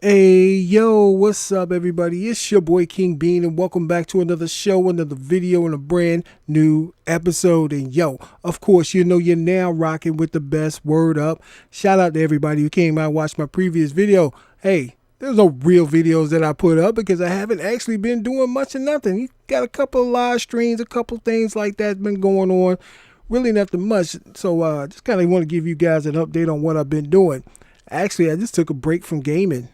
Hey, yo, what's up, everybody? It's your boy King Bean, and welcome back to another show, another video, and a brand new episode. And yo, of course, you know you're now rocking with the best. Word up. Shout out to everybody who came out and watched my previous video. Hey, there's no real videos that I put up because I haven't actually been doing much of nothing. You got a couple of live streams, a couple things like that been going on. Really nothing much. So just kind of want to give you guys an update on what I've been doing. Actually, I just took a break from gaming.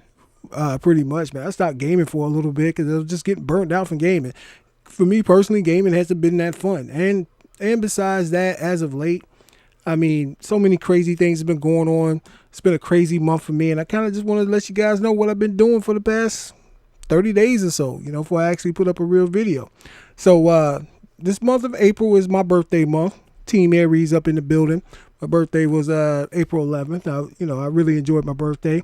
Pretty much, man. I stopped gaming for a little bit because I was just getting burnt out from gaming. For me personally, gaming hasn't been that fun. And besides that, as of late, I mean, so many crazy things have been going on. It's been a crazy month for me, and I kind of just wanted to let you guys know what I've been doing for the past 30 days or so, before I actually put up a real video. So this month of April is my birthday month. Team Aries up in the building. My birthday was April 11th. I really enjoyed my birthday.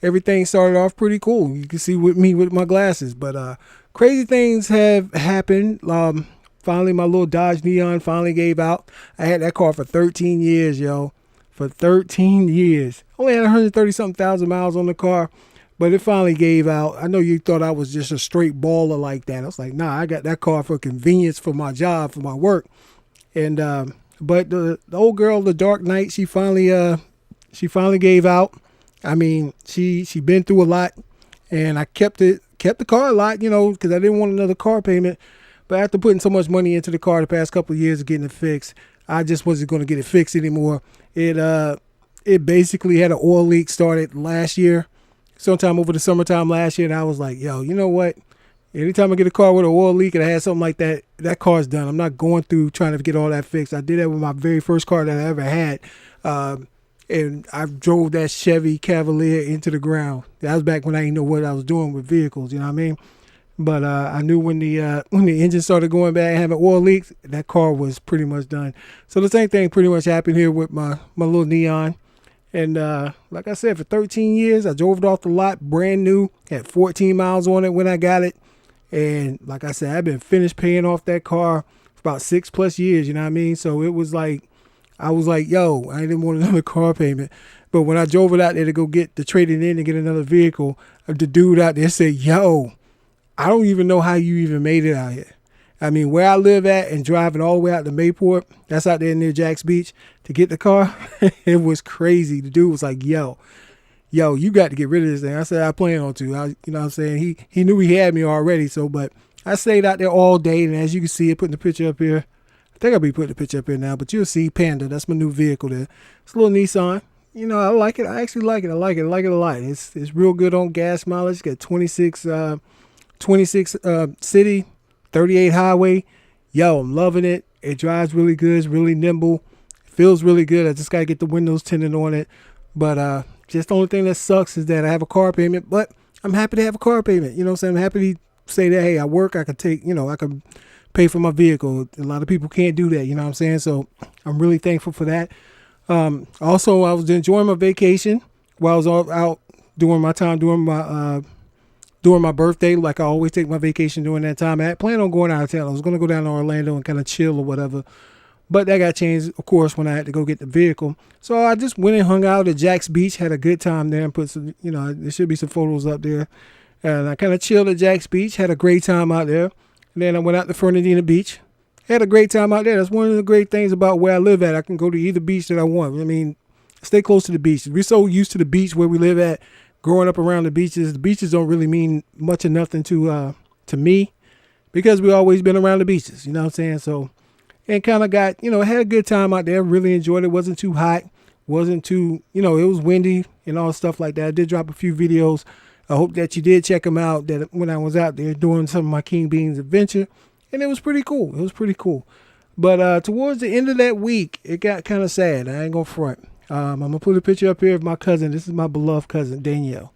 Everything started off pretty cool. You can see with me with my glasses, but crazy things have happened. Finally, my little Dodge Neon finally gave out. I had that car for 13 years, yo. For 13 years. Only had 130 something thousand miles on the car, but it finally gave out. I know you thought I was just a straight baller like that. I was like, nah, I got that car for convenience for my job, for my work. And but the old girl, the Dark Knight, she finally gave out. I mean, she been through a lot, and I kept the car a lot, because I didn't want another car payment. But after putting so much money into the car the past couple of years of getting it fixed, I just wasn't going to get it fixed anymore. It basically had an oil leak started last year, sometime over the summertime last year, and I was like, yo, you know what? Anytime I get a car with an oil leak and I had something like that, that car's done. I'm not going through trying to get all that fixed. I did that with my very first car that I ever had. And I drove that Chevy Cavalier into the ground. That was back when I didn't know what I was doing with vehicles, you know what I mean? But I knew when the engine started going bad and having oil leaks, that car was pretty much done. So the same thing pretty much happened here with my little Neon. And like I said, for 13 years, I drove it off the lot brand new, had 14 miles on it when I got it. And like I said, I've been finished paying off that car for about 6+ years, you know what I mean? So it was like, I was like, yo, I didn't want another car payment. But when I drove it out there to go get the trading in and get another vehicle, the dude out there said, yo, I don't even know how you even made it out here. I mean, where I live at and driving all the way out to Mayport, that's out there near Jack's Beach, to get the car, it was crazy. The dude was like, yo, you got to get rid of this thing. I said, I plan on to. You know what I'm saying? He knew he had me already. So, but I stayed out there all day. And as you can see, putting the picture up here, I think I'll be putting the picture up here now, but you'll see Panda. That's my new vehicle there. It's a little Nissan. I like it. I actually like it. I like it a lot. It's real good on gas mileage. It's got 26 city, 38 highway. Yo, I'm loving it. It drives really good. It's really nimble. It feels really good. I just got to get the windows tinted on it. But just the only thing that sucks is that I have a car payment, but I'm happy to have a car payment. You know what I'm saying? I'm happy to say that, hey, I work. I could take, I could pay for my vehicle. A lot of people can't do that, you know what I'm saying? So I'm really thankful for that. Also, I was enjoying my vacation while I was out during my time during my birthday. Like I always take my vacation during that time. I had planned on going out of town. I was going to go down to Orlando and kind of chill or whatever. But that got changed, of course, when I had to go get the vehicle. So I just went and hung out at Jack's Beach, had a good time there, and put some, there should be some photos up there. And I kind of chilled at Jack's Beach, had a great time out there. And then I went out to Fernandina Beach. Had a great time out there. That's one of the great things about where I live at. I can go to either beach that I want. I mean, stay close to the beach. We're so used to the beach where we live at, growing up around the beaches. The beaches don't really mean much or nothing to me because we always been around the beaches. You know what I'm saying? So, and kind of got, had a good time out there. Really enjoyed it. Wasn't too hot. Wasn't too, it was windy and all stuff like that. I did drop a few videos. I hope that you did check them out that when I was out there doing some of my King Beans adventure. And it was pretty cool. But towards the end of that week, it got kind of sad. I ain't going to front. I'm going to put a picture up here of my cousin. This is my beloved cousin, Danielle.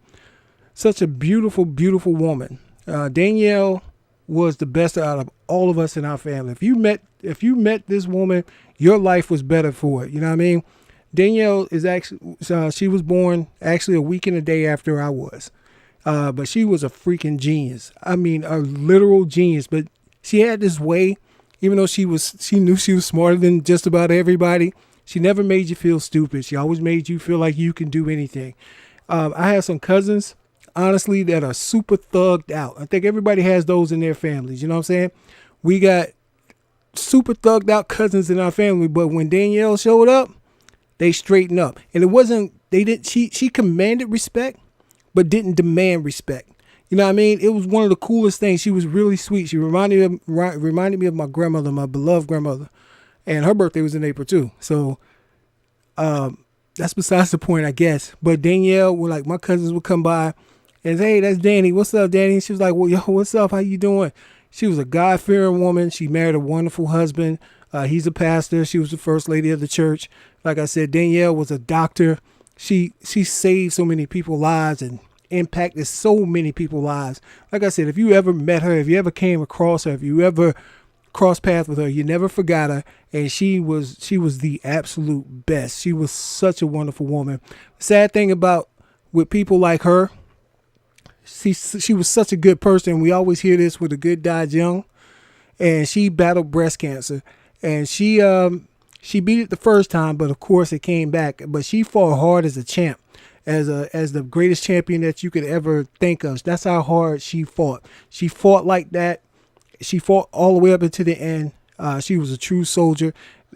Such a beautiful, beautiful woman. Danielle was the best out of all of us in our family. If you met this woman, your life was better for it. You know what I mean? Danielle is actually, she was born actually a week and a day after I was. But she was a freaking genius. I mean, a literal genius. But she had this way, even though she knew she was smarter than just about everybody. She never made you feel stupid. She always made you feel like you can do anything. I have some cousins. honestly, that are super thugged out. I think everybody has those in their families. You know what I'm saying? We got super thugged out cousins in our family, but when Danielle showed up, they straightened up. And it wasn't, they didn't, she commanded respect, but didn't demand respect. You know what I mean? It was one of the coolest things. She was really sweet. She reminded me of my grandmother, my beloved grandmother. And her birthday was in April too. So that's besides the point, I guess. But Danielle, like my cousins would come by and say, hey, that's Danny. What's up, Danny? And she was like, well, yo, what's up? How you doing? She was a God-fearing woman. She married a wonderful husband. He's a pastor. She was the first lady of the church. Like I said, Danielle was a doctor. She saved so many people's lives and impacted so many people's lives. Like I said, if you ever met her, if you ever came across her, if you ever crossed paths with her, you never forgot her. And she was the absolute best. She was such a wonderful woman. Sad thing about with people like her, she was such a good person. We always hear this, with a good died young. And she battled breast cancer. And she beat it the first time, but of course it came back. But she fought hard as a champ, as the greatest champion that you could ever think of. That's how hard she fought. She fought like that. She fought all the way up until the end. She was a true soldier.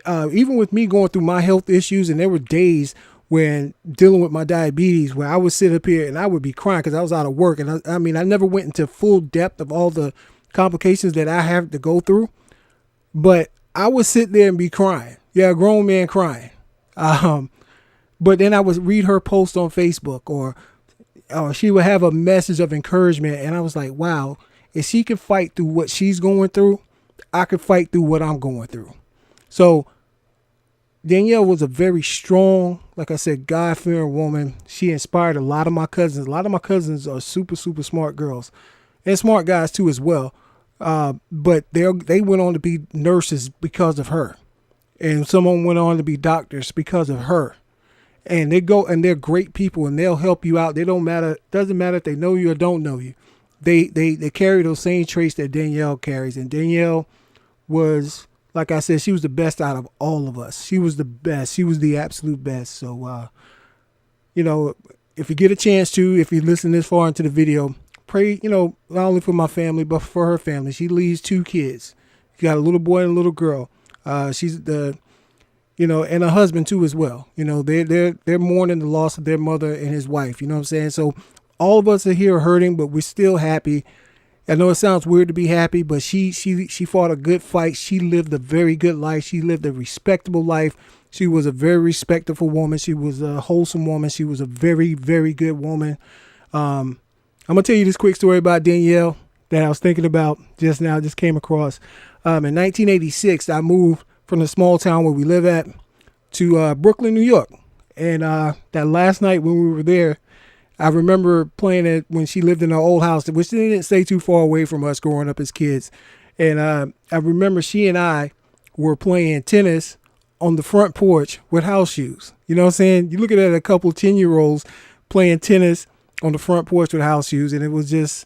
Even with me going through my health issues, and there were days when dealing with my diabetes where I would sit up here and I would be crying because I was out of work. And I mean, I never went into full depth of all the complications that I have to go through, but I would sit there and be crying. Yeah, a grown man crying. But then I would read her post on Facebook, or she would have a message of encouragement. And I was like, wow, if she can fight through what she's going through, I could fight through what I'm going through. So Danielle was a very strong, like I said, God-fearing woman. She inspired a lot of my cousins. A lot of my cousins are super, super smart girls and smart guys too as well. But they went on to be nurses because of her. And someone went on to be doctors because of her. And they're great people, and they'll help you out. They don't matter. Doesn't matter if they know you or don't know you. They carry those same traits that Danielle carries. And Danielle was, like I said, she was the best out of all of us. She was the best. She was the absolute best. So, if you get a chance to, if you listen this far into the video, pray, not only for my family, but for her family. She leaves 2 kids. She got a little boy and a little girl. She's and a husband too as well. They're mourning the loss of their mother and his wife. You know what I'm saying? So all of us are here hurting, but we're still happy. I know it sounds weird to be happy, but she fought a good fight. She lived a very good life. She lived a respectable life. She was a very respectable woman. She was a wholesome woman. She was a very, very good woman. I'm going to tell you this quick story about Danielle that I was thinking about just now, just came across. In 1986, I moved from the small town where we live at to Brooklyn, New York. And that last night when we were there, I remember playing it when she lived in her old house, which didn't stay too far away from us growing up as kids. And I remember she and I were playing tennis on the front porch with house shoes. You know what I'm saying? You look at a couple 10-year-olds playing tennis on the front porch with house shoes, and it was just,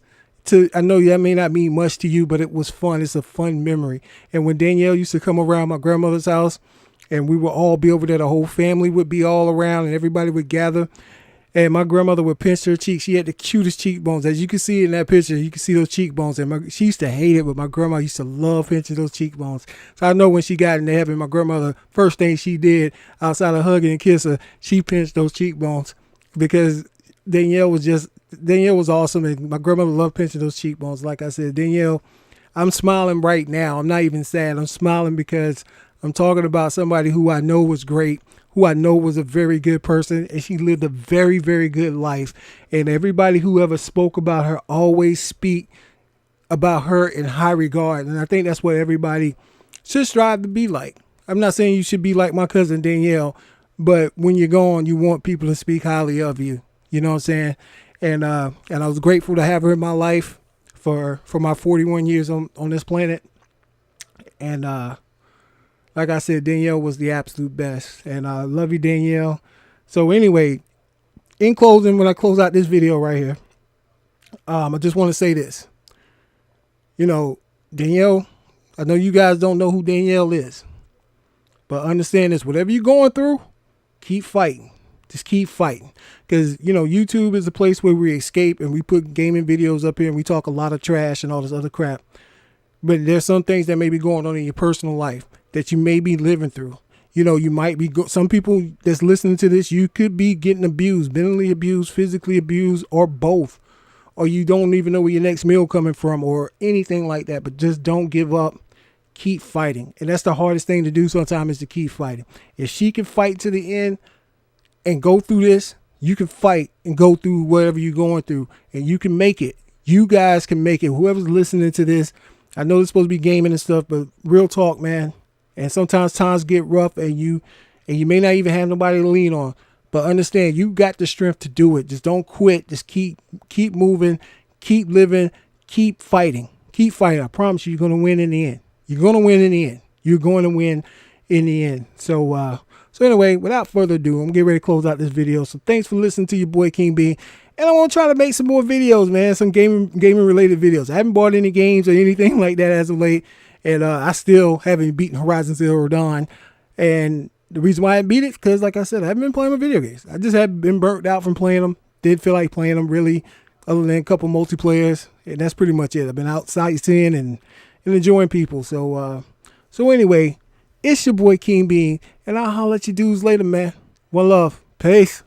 I know that may not mean much to you, but it was fun. It's a fun memory. And when Danielle used to come around my grandmother's house, and we would all be over there, the whole family would be all around, and everybody would gather. And my grandmother would pinch her cheeks. She had the cutest cheekbones. As you can see in that picture, you can see those cheekbones. And she used to hate it, but my grandma used to love pinching those cheekbones. So I know when she got into heaven, my grandmother, first thing she did outside of hugging and kissing her, she pinched those cheekbones, because Danielle was awesome. And my grandmother loved pinching those cheekbones. Like I said, Danielle, I'm smiling right now. I'm not even sad. I'm smiling because I'm talking about somebody who I know was great, who I know was a very good person, and she lived a very, very good life. And everybody who ever spoke about her always speak about her in high regard. And I think that's what everybody should strive to be like. I'm not saying you should be like my cousin Danielle, but when you're gone, you want people to speak highly of you. You know what I'm saying? And I was grateful to have her in my life for my 41 years on this planet. And like I said, Danielle was the absolute best. And I love you, Danielle. So anyway, in closing, when I close out this video right here, I just want to say this. Danielle, I know you guys don't know who Danielle is, but understand this: whatever you're going through, keep fighting. Just keep fighting. Because, you know, YouTube is a place where we escape and we put gaming videos up here and we talk a lot of trash and all this other crap. But there's some things that may be going on in your personal life that you may be living through. You know, you might be, some people that's listening to this, you could be getting abused, mentally abused, physically abused, or both. Or you don't even know where your next meal coming from or anything like that. But just don't give up. Keep fighting. And that's the hardest thing to do sometimes, is to keep fighting. If she can fight to the end and go through this, you can fight and go through whatever you're going through, and you can make it. You guys can make it. Whoever's listening to this, I know it's supposed to be gaming and stuff, but real talk, man. And sometimes times get rough, and you may not even have nobody to lean on. But understand, you got the strength to do it. Just don't quit. Just keep moving, keep living, keep fighting. Keep fighting. I promise you, you're going to win in the end. You're going to win in the end. You're going to win in the end. So anyway, without further ado, I'm getting ready to close out this video. So thanks for listening to your boy King B. And I want to try to make some more videos, man. Some gaming related videos. I haven't bought any games or anything like that as of late. And I still haven't beaten Horizon Zero Dawn. And the reason why I beat it, because like I said, I haven't been playing my video games. I just have been burnt out from playing them. Didn't feel like playing them really, other than a couple multiplayers. And that's pretty much it. I've been out sightseeing and enjoying people. So anyway, it's your boy King Bean, and I'll holler at you dudes later, man. One love. Peace.